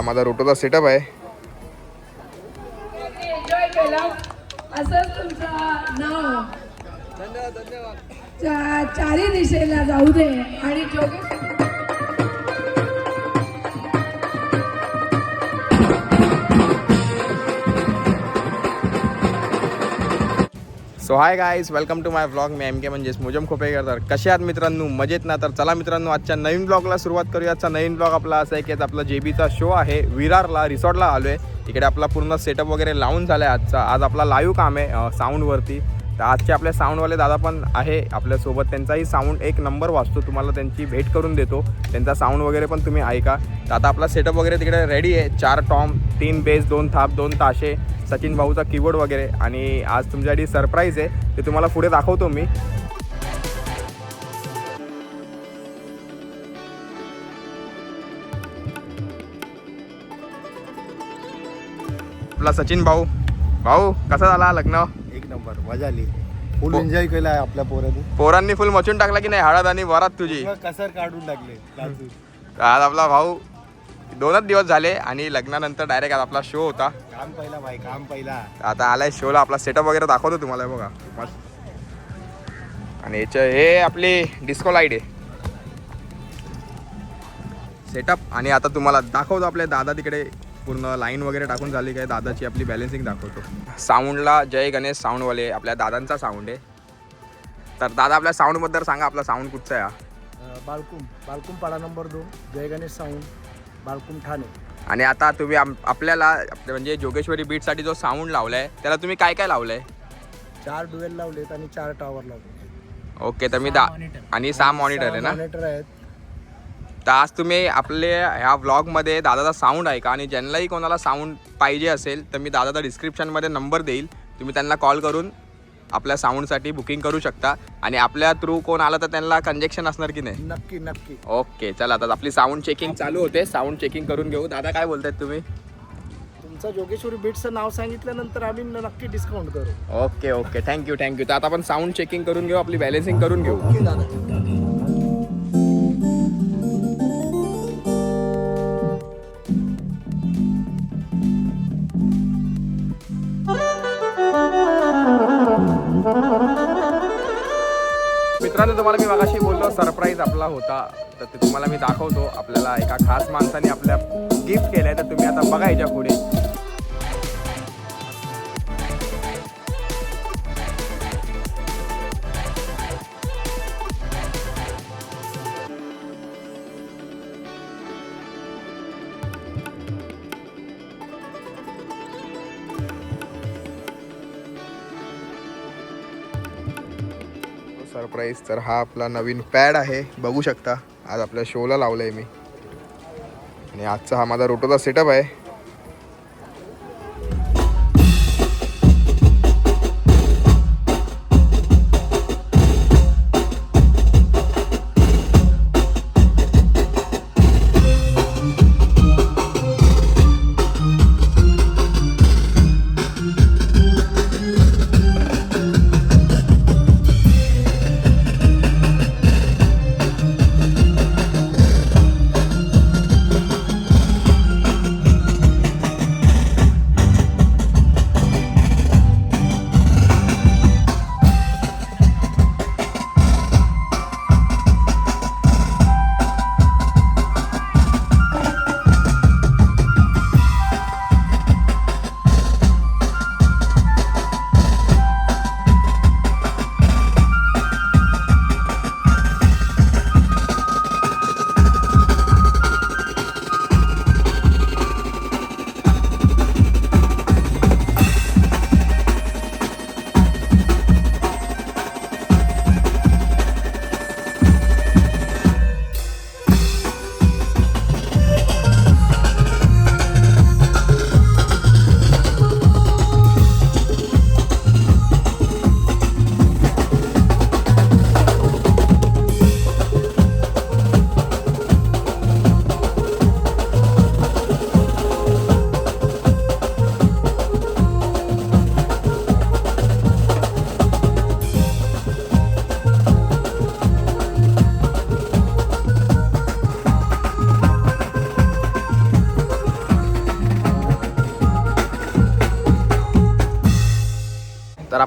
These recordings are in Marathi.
माझा रोटोचा सेटअप आहे. एन्जॉय केला असंच तुमचं नाव चारी दिशेला जाऊ दे. आणि so hi guys, welcome to my vlog. मी MK म्हणजेच मुजम खोपेकर. तर कसे आहात मित्रांनो? मजेत ना? तर चला मित्रांनो, आजच्या नवीन ब्लॉगला सुरुवात करूया. आजचा नवीन ब्लॉग आपला असा आहे की आपला JBचा शो आहे. विरारला रिसॉर्टला आलो आहे. इकडे आपला पूर्ण सेटअप वगैरे लावून झाला आहे. आज आपला लाईव्ह काम आहे साऊंडवरती. तर आजचे आपले साऊंडवाले दादा पण आहे आपल्यासोबत. त्यांचाही साऊंड एक नंबर वाजतो. तुम्हाला त्यांची भेट करून देतो. त्यांचा साऊंड वगैरे पण तुम्ही ऐका. तर आता आपला सेटअप वगैरे तिकडे रेडी आहे. 4 टॉम, 3 बेस, 2 थाप, 2 ताशे, सचिन भाऊचा कीबोर्ड वगैरे. आणि आज तुमच्यासाठी सरप्राईज आहे, ते तुम्हाला पुढे दाखवतो मी. आपला सचिन भाऊ. भाऊ, कसा झाला लग्न? एक नंबर, मजा आली. फुल एन्जॉय केला आपल्या पोरांनी फुल मचून टाकला की नाही हळद आणि वरात तुझी? कसर काढून टाकले. आज आपला भाऊ 2च दिवस झाले आणि लग्नानंतर डायरेक्ट आज आपला शो होता. काम पहिला भाई, काम पहिला. आता आलाय शोला. आपला सेटअप वगैरे दाखवतो तुम्हाला, बघा मस्त. आणि हे आपली डिस्को लाईट आहे सेटअप. आणि आता तुम्हाला दाखवतो आपले दादा तिकडे पूर्ण लाईन वगैरे टाकून झाली काय. दादाची आपली बॅलेन्सिंग दाखवतो. साऊंडला जय गणेश साऊंडवाले, आपल्या दादांचा साऊंड आहे. तर दादा, आपल्या साऊंडबद्दल सांगा. आपला साऊंड कुठचा आहे हा? बालकुम पाडा नंबर 2, जय गणेश साऊंड, बालकुम ठाणे. आणि आता तुम्ही आपल्याला म्हणजे जोगेश्वरी बीटसाठी जो साऊंड लावलाय त्याला तुम्ही काय काय लावलंय? 4 डुएल लावलेत आणि 4 टॉवर लावले. ओके. तर मी आणि 6 मॉनिटर आहे ना? मॉनिटर आहेत. तर आज तुम्ही आपले ह्या व्लॉगमध्ये दादाचा साऊंड ऐका. आणि ज्यांनाही कोणाला साऊंड पाहिजे असेल तर मी दादाचा डिस्क्रिप्शनमध्ये नंबर देईल. तुम्ही त्यांना कॉल करून आपल्या साऊंडसाठी बुकिंग करू शकता. आणि आपल्या थ्रू कोण आलं तर त्यांना कंजेक्शन असणार की नाही? नक्की नक्की. ओके, चला आता आपली साऊंड चेकिंग चालू होते. साऊंड चेकिंग करून घेऊ. दादा, काय बोलतायत तुम्ही? तुमचं जोगेश्वरी बीट्सचं नाव सांगितल्यानंतर आम्ही नक्की डिस्काउंट करू. Okay okay, thank you. तर आता आपण साऊंड चेकिंग करून घेऊ, आपली बॅलेन्सिंग करून घेऊ. ओके दादा. मित्रांनो, तुम्हाला मी मगाशी बोललो सरप्राईज आपला होता, तर ते तुम्हाला मी दाखवतो. आपल्याला एका खास माणसाने आपल्या गिफ्ट केलंय, तर तुम्ही आता बघा याच्या पुढे. सरप्राईज. तर हा आपला नवीन पॅड आहे, बघू शकता. आज आपल्या शोला लावलंय मी. आणि आजचा हा माझा रोटोचा सेटअप आहे.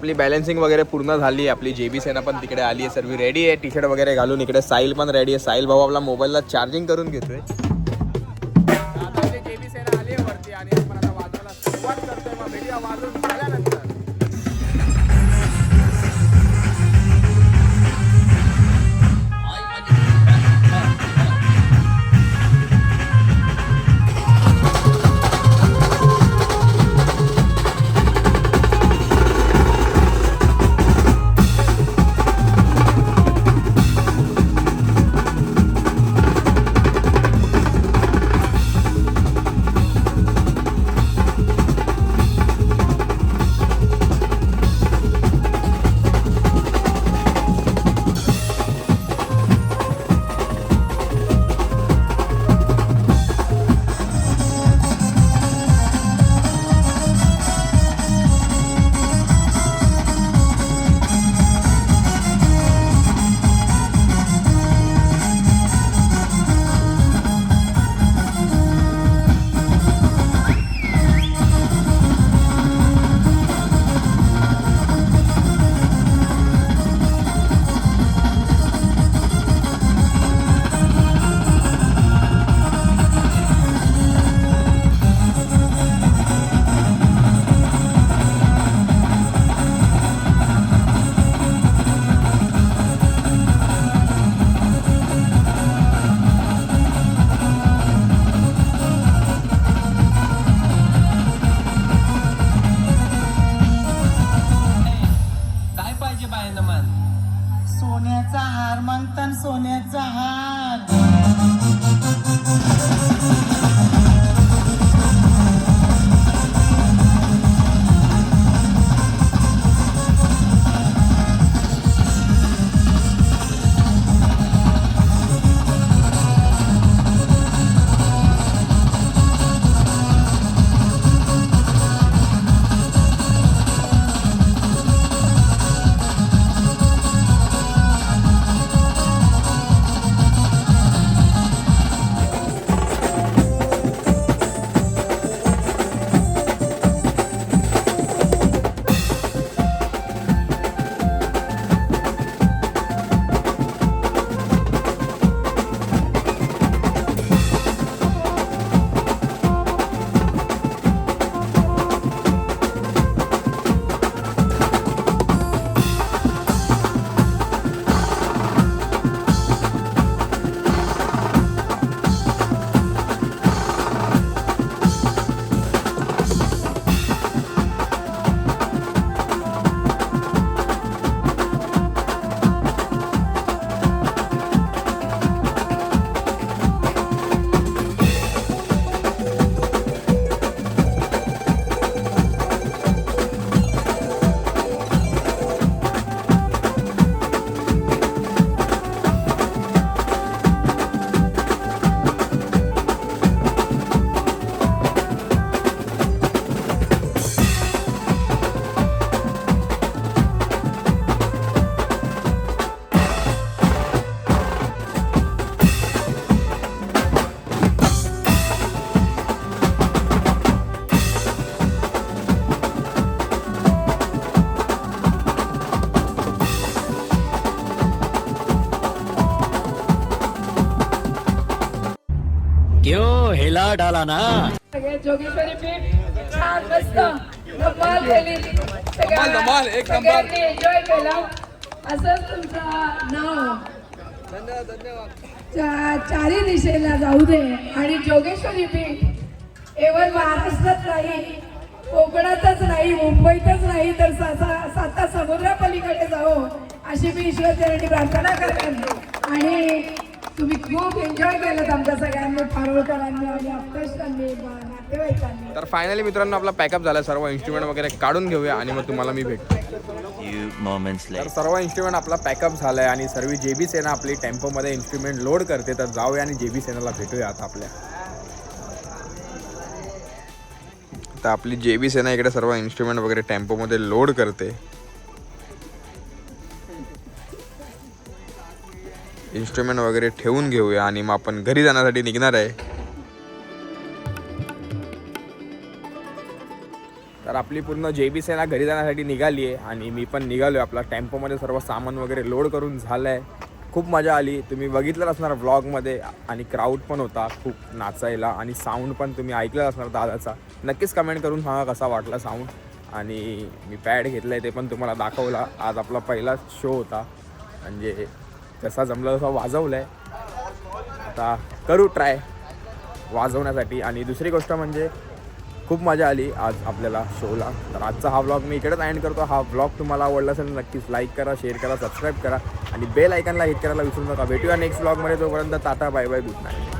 आपली बॅलन्सिंग वगैरे पूर्ण झाली. आपली JB सेना पण तिकडे आली आहे, सर्व रेडी आहे. टी शर्ट वगैरे घालून इकडे साहिल पण रेडी आहे. साहिल भाऊ आपला मोबाईलला चार्जिंग करून घेतोय. आता आपली JB सेना आली आहे वरती आणि आपण आता वाजवायला सुरुवात करतोय. मग व्हिडिओ वाजवून झाल्यानंतर सोन्याचा हार मागतात, सोन्याचा हार. क्यों हिला डाला ना. सगळे जोगेश्वरी पीठ छान मस्त धमाल केली. धमाल, एक नंबर. सगळ्यांनी एन्जॉय केला. असंच तुमचं नाव चारी दिशेला जाऊ दे आणि जोगेश्वरी पीठ केवळ महाराष्ट्रात नाही, कोकणातच नाही, मुंबईतच नाही, तर साता समुद्रापलीकडे जाऊ अशी मी ईश्वरचरणी प्रार्थना करते. आणि तुम्ही खूप एन्जॉय केलं आमच्या सगळ्यांनी, पारोळकरांनी आणि अप्रेशांनी, नातेवाईकांनी. तर फायनली मित्रांनो आपला पॅकअप झाला. सर्व इन्स्ट्रुमेंट वगैरे काढून घेऊया आणि मग तुम्हाला मी भेटतो. तर सर्व इन्स्ट्रुमेंट आपला पॅकअप झाला आहे आणि सर्व JB सेना आपली टेम्पोमध्ये इन्स्ट्रुमेंट लोड करते. तर जाऊया आणि JB सेनाला भेटूया आता आपल्या. आता आपली JB सेना इकडे सर्व इन्स्ट्रुमेंट वगैरे टेम्पोमध्ये लोड करते. इन्स्ट्रुमेंट वगैरे ठेवून घेऊया आणि मग आपण घरी जाण्यासाठी निघणार आहे. तर आपली पूर्ण JB सेना घरी जाण्यासाठी निघाली आहे आणि मी पण निघालो आहे. आपला टेम्पोमध्ये सर्व सामान वगैरे लोड करून झालं आहे. खूप मजा आली, तुम्ही बघितलं असणार व्लॉगमध्ये आणि क्राऊड पण होता खूप नाचायला आणि साऊंड पण तुम्ही ऐकलं असणार दादाचा. नक्कीच कमेंट करून सांगा कसा वाटला साऊंड. आणि मी पॅड घेतला आहे ते पण तुम्हाला दाखवला. आज आपला पहिला शो होता, म्हणजे जसा जमलं तसा वाजवलं आहे. आता करू ट्राय वाजवण्यासाठी. आणि दुसरी गोष्ट म्हणजे खूप मजा आली आज आपल्याला शोला. तर आजचा हा व्लॉग मी इकडेच एंड करतो. हा व्लॉग तुम्हाला आवडला असेल नक्कीच लाईक करा, शेअर करा, सबस्क्राईब करा आणि बेल आयकॉनला हिट करायला विसरू नका. भेटूया नेक्स्ट व्लॉगमध्ये. तोपर्यंत tata, bye bye, good night.